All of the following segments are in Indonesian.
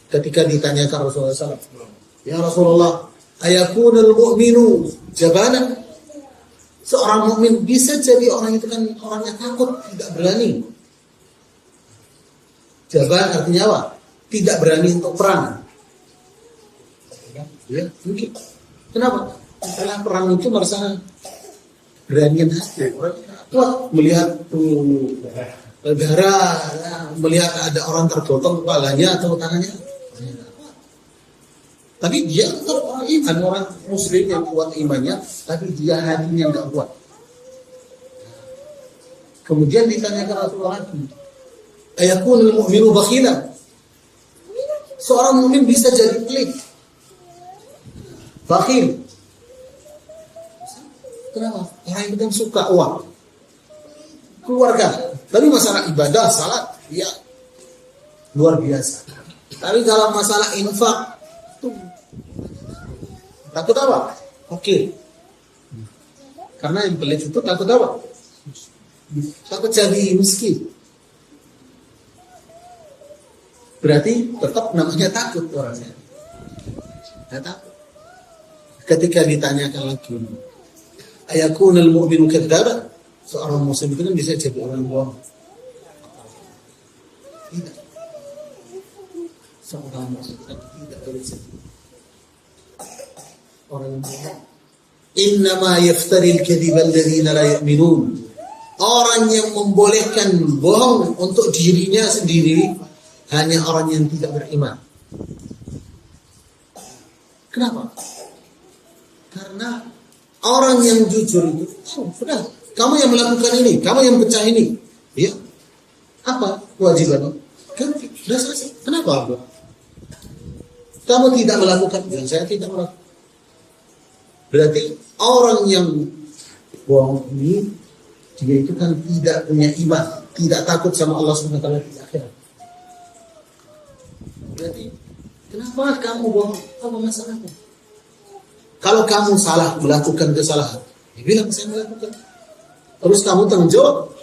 ketika ditanyakan Rasulullah SAW, ya Rasulullah, ayakunul mu'minu jabana? Seorang mukmin bisa jadi orang itu kan orangnya takut, tidak berani. Jaban artinya apa? Tidak berani untuk perang. Ya, mungkin. Kenapa? Karena perang itu merasa beranian hati. Kuat melihat darah, melihat ada orang tergotong kepalanya atau tangannya. Tapi dia tetap orang iman, orang muslim yang kuat imannya, tapi dia hatinya nggak kuat. Kemudian ditanyakan Rasulullah lagi, ayakunul mu'minu bakhila? Seorang mukmin bisa jadi pelit, bakhil. Kenapa? Orang itu kan suka uang, keluarga. Tapi masalah ibadah, salat, ya luar biasa. Tapi kalau masalah infak, takut apa? Oke. Karena yang pelit itu takut apa? Takut jadi miskin. Berarti tetap namanya takut orangnya. Ya, takut. Ketika ditanyakan lagi, ayakunal mu'minu kadzdzaba? Seorang muslim itu kan bisa jadi orang bohong. Tidak. Seorang muslim tidak boleh jadi orang yang bohong. Innama yaftaril kadhiba alladziina la yu'minun. Orang yang membolehkan bohong untuk dirinya sendiri hanya orang yang tidak beriman. Kenapa? Karena orang yang jujur itu, sudah, kamu yang melakukan ini, kamu yang pecah ini, ya, apa kewajibannya? Kan sudah selesai. Kenapa? Kamu tidak melakukan, dan saya tidak melakukan. Berarti orang yang bohong ini, dia itu kan tidak punya iman, tidak takut sama Allah SWT di akhirat. Berarti kenapa kamu bohong? Apa masalahnya? Kalau kamu salah melakukan kesalahan, ya bilang saya melakukan. Terus kamu tanggung jawab.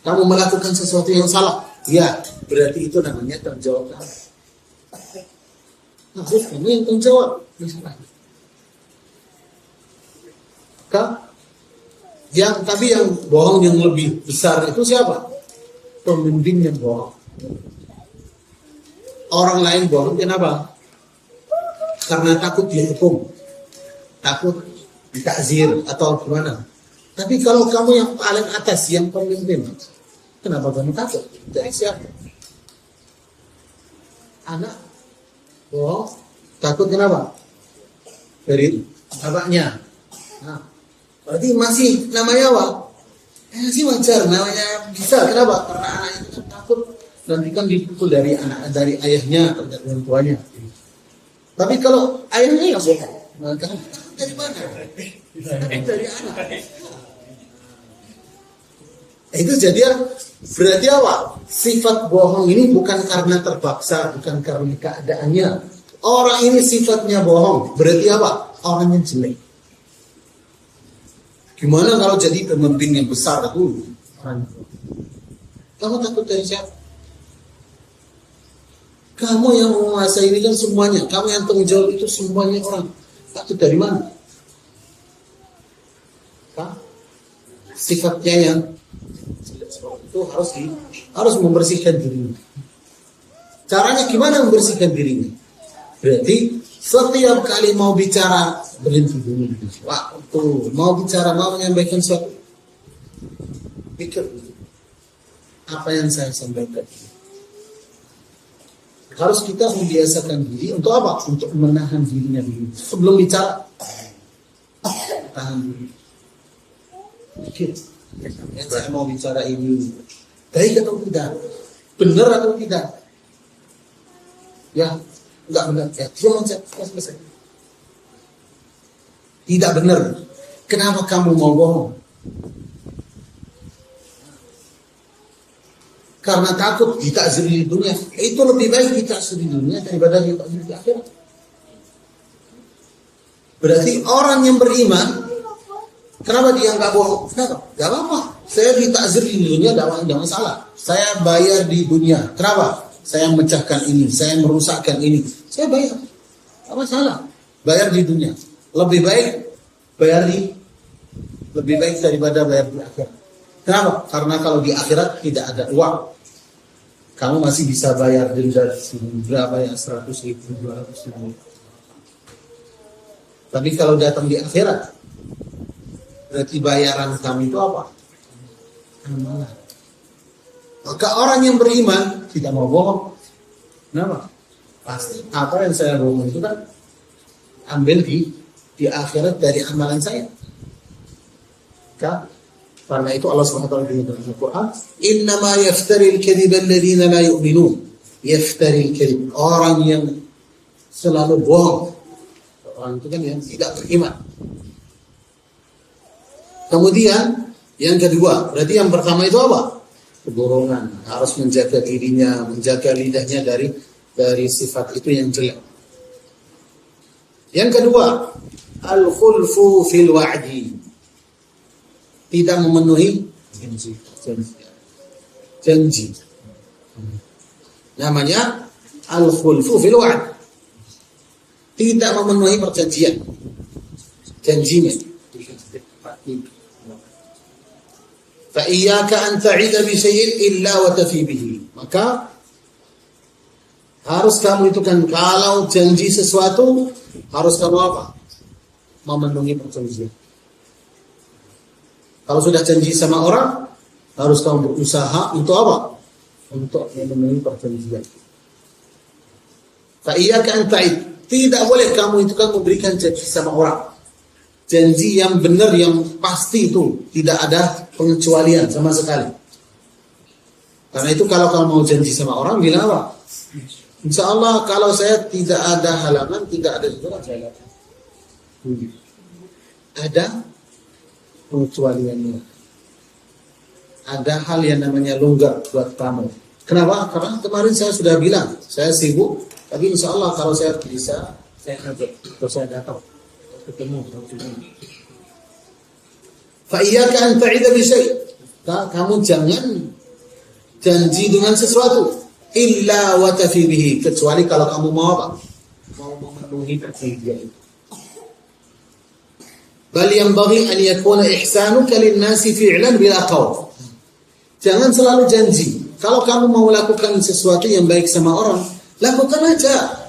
Kamu melakukan sesuatu yang salah, ya berarti itu namanya tanggung jawab kamu. Nah, kamu yang tanggung jawab. Tapi yang bohong yang lebih besar itu siapa? Pembimbing yang bohong. Orang lain bohong kenapa? Karena takut dihukum, takut ditakzir atau gimana. Tapi kalau kamu yang paling atas, yang pemimpin, kenapa kamu takut? Dari siapa? Anak bohong, takut kenapa? Dari bapaknya. Nah, berarti masih namanya apa? Masih wajar, namanya bisa. Kenapa? Karena anak itu takut nanti kan dipukul dari anak, dari ayahnya atau dari orang tuanya. Tapi kalau ayahnya yang bohong, maka dari mana? Dari anak. Itu jadi berarti apa? Sifat bohong ini bukan karena terpaksa, bukan karena keadaannya. Orang ini sifatnya bohong, berarti apa? Orangnya jelek. Gimana kalau jadi pemimpin yang besar itu? Kamu takut dari siapa? Kamu yang menguasai ini kan semuanya. Kamu yang tanggung jawab itu semuanya orang. Takut dari mana? Sifatnya yang itu harus membersihkan dirinya. Caranya gimana membersihkan dirinya? Berarti setiap kali mau bicara berhenti dulu. Waktu mau bicara, mau menyampaikan sesuatu, pikir apa yang saya sampaikan. Harus kita membiasakan diri untuk apa? Untuk menahan dirinya dulu. Sebelum bicara, tahan diri. Pikir, saya mau bicara ini baik atau tidak, benar atau tidak? Ya, enggak benar. Ya, cuma selesai. Tidak benar. Kenapa kamu mau bohong? Karena takut ditakzir di dunia. Itu lebih baik ditakzir di dunia daripada ditakzir di akhirat. Berarti orang yang beriman, kenapa dia nggak bohong? Kenapa? Gak apa-apa. Saya ditakzir di dunia, tidak masalah. Saya bayar di dunia. Kenapa? saya memecahkan ini, saya merusakkan ini, saya bayar. Apa salah? Bayar di dunia. Lebih baik daripada bayar di akhirat. Kenapa? Karena kalau di akhirat tidak ada uang. Kamu masih bisa bayar denda berapa ya, 100.000, 200.000. Tapi kalau datang di akhirat, berarti bayaran kamu itu apa? Amalan. Maka orang yang beriman tidak mau bohong. Kenapa? Pasti apa yang saya bohong itu kan ambil di akhirat dari amalan saya. Karena itu Allah SWT dalam Al-Quran, innama yaftaril kadhiba alladhina la yu'minun. Yaftaril kadhib, orang yang selalu bohong. Orang itu kan yang tidak beriman. Kemudian yang kedua, berarti yang pertama itu apa? Kebohongan. Harus menjaga dirinya, menjaga lidahnya dari sifat itu yang jelek. Yang kedua, al-khulfu fil wa'di. Tidak memenuhi janji. Namanya al-khulfu fil wa'd. Tidak memenuhi perjanjian. Janjinya. Fa iyyaka an ta'ida bi syai'in illa wa tafi bihi. Maka harus kamu itu kan kalau janji sesuatu harus kamu apa? Memenuhi perjanjian. Kalau sudah janji sama orang, harus kamu berusaha untuk apa? Untuk memenuhi perjanjian. Fa iyyaka an ta'id. Tidak boleh kamu itu kan memberikan janji sama orang. Janji yang benar, yang pasti itu. Tidak ada pengecualian sama sekali. Karena itu kalau kamu mau janji sama orang, bilang apa? Insya Allah kalau saya tidak ada halangan, tidak ada surat, saya ada pengecualiannya. Ada hal yang namanya longgar buat kamu. Kenapa? Karena kemarin saya sudah bilang, saya sibuk, tapi insya Allah kalau saya bisa, saya ngajak, atau saya datang, ketemu. Fa iyyaka an ta'ida bi syai'. Kamu jangan janji dengan sesuatu illa wa tafi bihi, kecuali kalau kamu mau apa? Mau memenuhi perjanjian itu. Bal yanbaghi an yakuna ihsanuka lin-nasi fi'lan bila qawl. Jangan selalu janji. Kalau kamu mau lakukan sesuatu yang baik sama orang, lakukan aja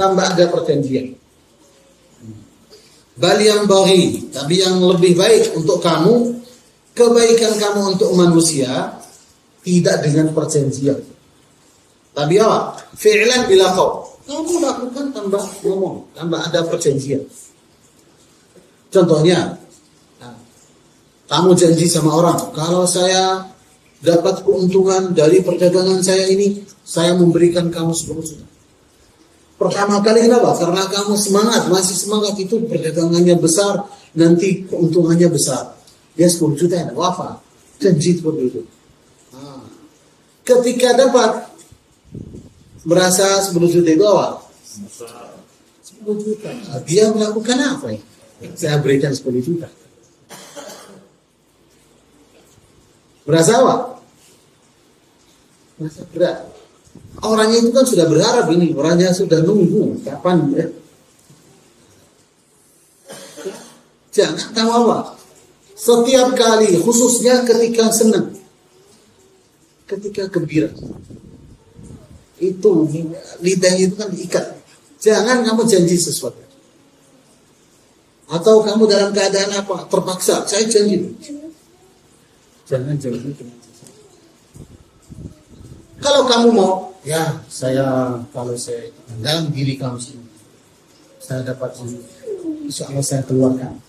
tanpa ada perjanjian. Bal yanbaghi, tapi yang lebih baik untuk kamu, kebaikan kamu untuk manusia tidak dengan perjanjian. Tapi apa? Fi'lan bila qawl. Kamu lakukan tanpa ngomong, tanpa ada perjanjian. Contohnya, kamu janji sama orang, kalau saya dapat keuntungan dari perdagangan saya ini, saya memberikan kamu 10 juta. Pertama kali kenapa? Karena kamu semangat, masih semangat itu perdagangannya besar, nanti keuntungannya besar. Ya 10 juta ya, wafa. Janji seperti itu. Ketika dapat, merasa 10 juta itu apa? 10 juta. Dia melakukan apa ya? Saya berikan 10 juta. Berasa apa? Merasa berat. Orangnya itu kan sudah berharap ini. Orangnya sudah nunggu. Kapan ya? Jangan tahu apa. Setiap kali, khususnya ketika senang. Ketika gembira. Itu, lidahnya itu kan diikat. Jangan kamu janji sesuatu. Atau kamu dalam keadaan apa? Terpaksa, saya janji. Jangan janji. Kalau kamu mau, ya kalau saya dalam diri kamu sendiri, saya dapat ini, insya Allah saya keluarkan.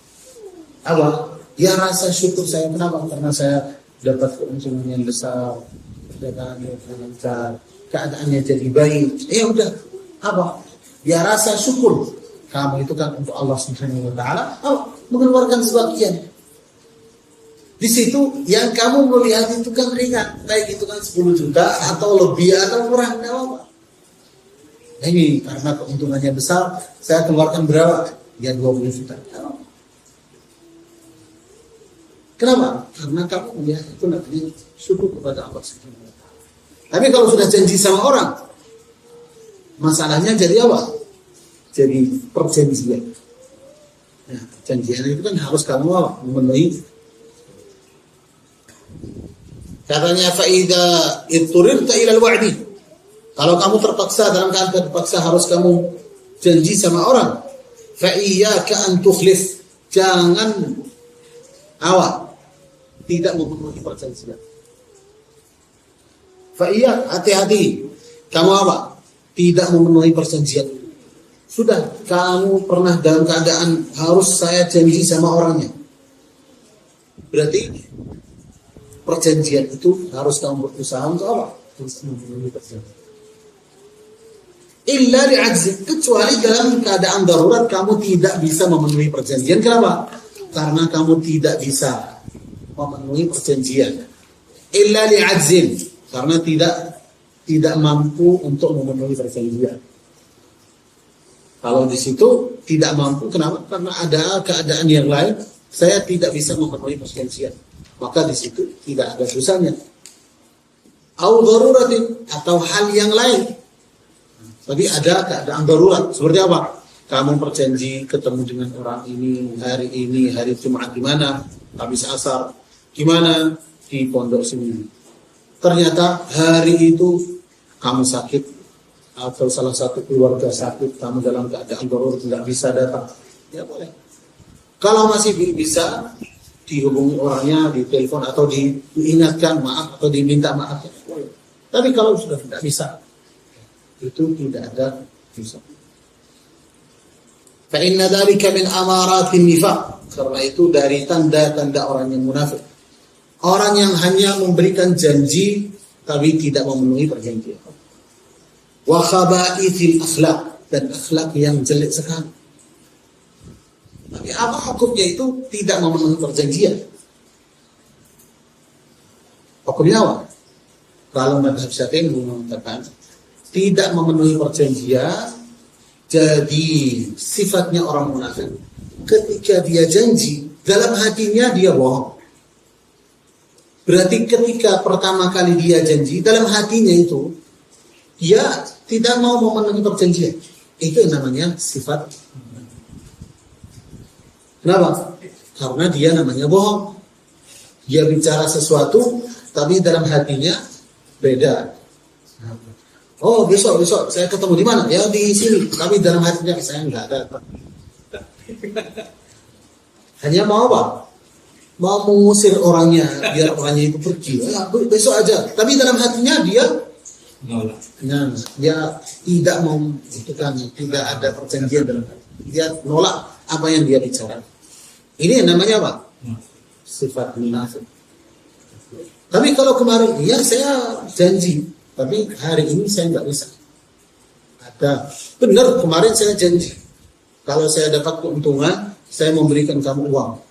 Apa? Ya rasa syukur saya. Kenapa? Karena saya dapat keuntungan yang besar, keadaannya lancar, keadaannya jadi baik. Ya udah, apa? Ya rasa syukur. Kamu itu kan untuk Allah Subhanahu wa taala, mengeluarkan sebagian. Di situ yang kamu melihat itu kan ringan, baik itu kan 10 juta atau lebih atau kurang, enggak apa-apa. Nah, ini karena keuntungannya besar, saya keluarkan berapa? Ya 20 juta. Kenapa? Karena kamu melihat itu namanya syukur kepada Allah Subhanahu wa taala. Tapi kalau sudah janji sama orang, masalahnya jadi apa? Jadi perjanjian. Nah, perjanjian itu kan harus kamu apa? Memenuhi. Katanya faida itturirta ila al-wa'di. Kalau kamu terpaksa, dalam keadaan terpaksa harus kamu janji sama orang, fa iyyaka an tukhlif. Jangan tidak memenuhi perjanjian. Fa iya, hati-hati. Kamu tidak memenuhi perjanjian. Sudah, kamu pernah dalam keadaan harus saya janji sama orangnya. Berarti perjanjian itu harus kamu berusaha untuk harus memenuhi perjanjian. Illa li'ajzi, kecuali dalam keadaan darurat kamu tidak bisa memenuhi perjanjian. Kenapa? Karena kamu tidak bisa memenuhi perjanjian. Illa li'ajzin, karena tidak mampu untuk memenuhi perjanjian. Kalau di situ tidak mampu, kenapa? Karena ada keadaan yang lain, saya tidak bisa memenuhi perjanjian. Maka di situ tidak ada dosanya. Au daruratin, atau hal yang lain. Tapi ada keadaan darurat. Seperti apa? Kamu berjanji ketemu dengan orang ini, hari Jumat di mana? Habis asar. Gimana? Di pondok sini. Ternyata hari itu kamu sakit atau salah satu keluarga sakit, kamu dalam keadaan darurat tidak bisa datang. Ya boleh. Kalau masih bisa dihubungi orangnya, ditelepon atau diingatkan maaf atau diminta maaf, ya boleh. Tapi kalau sudah tidak bisa, itu tidak ada dosa. Fa inna dzalika min amaratin nifaq. Karena itu dari tanda-tanda orang yang munafik. Orang yang hanya memberikan janji tapi tidak memenuhi perjanjian. Wa khaba'ithil akhlaq, dan akhlak yang jelek sekali. Tapi apa hukumnya itu tidak memenuhi perjanjian? Hukumnya apa? Kalau mazhab Syafi'i mengatakan tidak memenuhi perjanjian jadi sifatnya orang munafik. Ketika dia janji, dalam hatinya dia bohong. Berarti ketika pertama kali dia janji, dalam hatinya itu dia tidak mau memenuhi perjanjian. Itu yang namanya sifat. Kenapa? Karena dia namanya bohong. Dia bicara sesuatu, tapi dalam hatinya beda. Oh besok saya ketemu di mana? Ya di sini. Tapi dalam hatinya saya nggak datang. Hanya mau apa? Mau mengusir orangnya biar orangnya itu pergi. Ya, besok aja. Tapi dalam hatinya dia nolak. Nah, dia tidak mau itu kan, tidak ada perjanjian dalam hati. Dia nolak apa yang dia bicara. Ini yang namanya apa? Sifat munafik. Tapi kalau kemarin, ya saya janji, tapi hari ini saya nggak bisa. Ada benar kemarin saya janji. Kalau saya dapat keuntungan, saya memberikan kamu uang.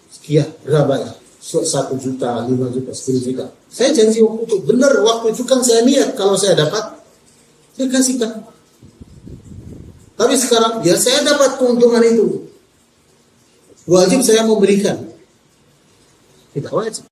Sekian, berapa ya? 1 juta, 5 juta, 10 juta. Saya janji waktu itu. Benar, waktu itu kan saya niat kalau saya dapat, saya kasihkan. Tapi sekarang, ya saya dapat keuntungan itu. Wajib saya memberikan. Tidak wajib.